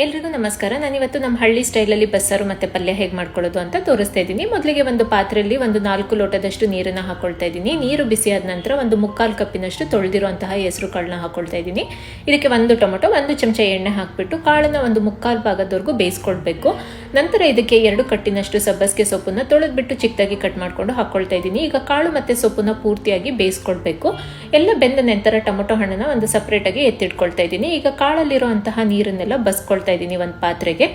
ಎಲ್ರಿಗೂ ನಮಸ್ಕಾರ. ನಾನಿವತ್ತು ನಮ್ಮ ಹಳ್ಳಿ ಸ್ಟೈಲಲ್ಲಿ ಬಸ್ಸಾರು ಮತ್ತು ಪಲ್ಯ ಹೇಗೆ ಮಾಡ್ಕೊಳ್ಳೋದು ಅಂತ ತೋರಿಸ್ತಾ ಇದ್ದೀನಿ. ಮೊದಲಿಗೆ ಒಂದು ಪಾತ್ರೆಯಲ್ಲಿ 4 ಲೋಟದಷ್ಟು ನೀರನ್ನು ಹಾಕೊಳ್ತಾ ಇದ್ದೀನಿ. ನೀರು ಬಿಸಿಯಾದ ನಂತರ 1/4 ಕಪ್ಪಿನಷ್ಟು ತೊಳೆದಿರುವಂತಹ ಹೆಸರು ಕಾಳನ್ನ ಹಾಕೊಳ್ತಾ ಇದ್ದೀನಿ. ಇದಕ್ಕೆ 1 ಟೊಮೊಟೊ, 1 ಚಮಚ ಎಣ್ಣೆ ಹಾಕಿಬಿಟ್ಟು ಕಾಳನ್ನು 1/4 ಭಾಗದವರೆಗೂ ಬೇಯಿಸ್ಕೊಳ್ಬೇಕು. ನಂತರ ಇದಕ್ಕೆ 2 ಕಟ್ಟಿನಷ್ಟು ಸಬ್ಬಸಿಗೆ ಸೊಪ್ಪನ್ನು ತೊಳೆದ್ಬಿಟ್ಟು ಚಿಕ್ಕದಾಗಿ ಕಟ್ ಮಾಡಿಕೊಂಡು ಹಾಕೊಳ್ತಾ ಇದ್ದೀನಿ. ಈಗ ಕಾಳು ಮತ್ತು ಸೊಪ್ಪನ್ನು ಪೂರ್ತಿಯಾಗಿ ಬೇಯಿಸ್ಕೊಳ್ಬೇಕು. ಎಲ್ಲ ಬೆಂದ ನಂತರ ಟೊಮೊಟೊ ಹಣ್ಣನ್ನು ಸಪ್ರೇಟಾಗಿ ಎತ್ತಿಟ್ಕೊಳ್ತಾ ಇದ್ದೀನಿ. ಈಗ ಕಾಳಲ್ಲಿರುವಂತಹ ನೀರನ್ನೆಲ್ಲ ಬಸ್ಕೊಳ್ತಾ ಇದ್ದೀನಿ ಒಂದು ಪಾತ್ರೆಗೆ.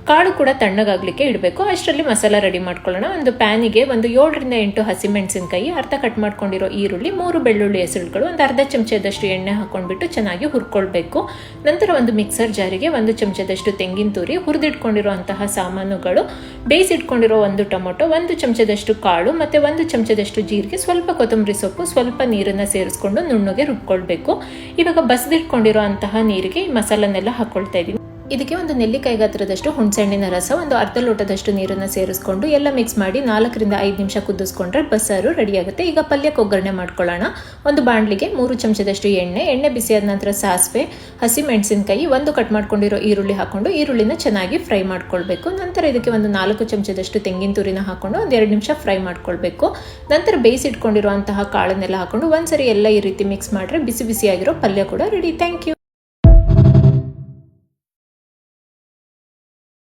ಕಾಳು ಕೂಡ ತಣ್ಣಗಾಗ್ಲಿಕ್ಕೆ ಇಡಬೇಕು. ಅಷ್ಟರಲ್ಲಿ ಮಸಾಲ ರೆಡಿ ಮಾಡ್ಕೊಳ್ಳೋಣ. ಒಂದು ಪ್ಯಾನಿಗೆ 7 ರಿಂದ 8 ಹಸಿಮೆಣಸಿನಕಾಯಿ, ಅರ್ಧ ಕಟ್ ಮಾಡ್ಕೊಂಡಿರೋ ಈರುಳ್ಳಿ, 3 ಬೆಳ್ಳುಳ್ಳಿ ಹೆಸರುಗಳು, ಒಂದು ಅರ್ಧ ಚಮಚದಷ್ಟು ಎಣ್ಣೆ ಹಾಕೊಂಡ್ಬಿಟ್ಟು ಚೆನ್ನಾಗಿ ಹುರ್ಕೊಳ್ಬೇಕು. ನಂತರ ಒಂದು ಮಿಕ್ಸರ್ ಜಾರಿಗೆ 1 ಚಮಚದಷ್ಟು ತೆಂಗಿನ ತುರಿ, ಹುರಿದಿಟ್ಕೊಂಡಿರುವಂತಹ ಸಾಮಾನುಗಳು, ಬೇಯಿಸಿಟ್ಕೊಂಡಿರೋ 1 ಟೊಮೊಟೊ, 1 ಚಮಚದಷ್ಟು ಕಾಳು ಮತ್ತೆ 1 ಚಮಚದಷ್ಟು ಜೀರಿಗೆ, ಸ್ವಲ್ಪ ಕೊತ್ತಂಬರಿ ಸೊಪ್ಪು, ಸ್ವಲ್ಪ ನೀರನ್ನ ಸೇರಿಸ್ಕೊಂಡು ನುಣ್ಣಗೆ ರುಬ್ಕೊಳ್ಬೇಕು. ಇವಾಗ ಬಸ್ದಿಟ್ಕೊಂಡಿರುವಂತಹ ನೀರಿಗೆ ಈ ಮಸಾಲನ್ನೆಲ್ಲ ಹಾಕೊಳ್ತಾ ಇದ್ದೀನಿ. ಇದಕ್ಕೆ ಒಂದು ನೆಲ್ಲಿಕಾಯಿ ಗಾತ್ರದಷ್ಟು ಹುಣಸೆಹಣ್ಣಿನ ರಸ, ಒಂದು ಅರ್ಧ ಲೋಟದಷ್ಟು ನೀರನ್ನು ಸೇರಿಸ್ಕೊಂಡು ಎಲ್ಲ ಮಿಕ್ಸ್ ಮಾಡಿ 4 ರಿಂದ 5 ನಿಮಿಷ ಕುದಿಸ್ಕೊಂಡ್ರೆ ಬಸ್ಸಾರು ರೆಡಿ ಆಗುತ್ತೆ. ಈಗ ಪಲ್ಯಕ್ಕೆ ಒಗ್ಗರಣೆ ಮಾಡ್ಕೊಳ್ಳೋಣ. ಒಂದು ಬಾಣಲಿಗೆ 3 ಚಮಚದಷ್ಟು ಎಣ್ಣೆ ಬಿಸಿಯಾದ ನಂತರ ಸಾಸಿವೆ, ಹಸಿಮೆಣಸಿನಕಾಯಿ, 1 ಕಟ್ ಮಾಡ್ಕೊಂಡಿರೋ ಈರುಳ್ಳಿ ಹಾಕೊಂಡು ಈರುಳ್ಳಿನ ಚೆನ್ನಾಗಿ ಫ್ರೈ ಮಾಡ್ಕೊಳ್ಬೇಕು. ನಂತರ ಇದಕ್ಕೆ 4 ಚಮಚದಷ್ಟು ತೆಂಗಿನ ತುರಿನ ಹಾಕೊಂಡು 2 ನಿಮಿಷ ಫ್ರೈ ಮಾಡ್ಕೊಳ್ಬೇಕು. ನಂತರ ಬೇಯಿಸಿಟ್ಕೊಂಡಿರುವಂತಹ ಕಾಳನ್ನೆಲ್ಲ ಹಾಕೊಂಡು ಒಂದ್ಸರಿ ಎಲ್ಲ ಈ ರೀತಿ ಮಿಕ್ಸ್ ಮಾಡ್ರೆ ಬಿಸಿ ಬಿಸಿಯಾಗಿರೋ ಪಲ್ಯ ಕೂಡ ರೆಡಿ. Thank you.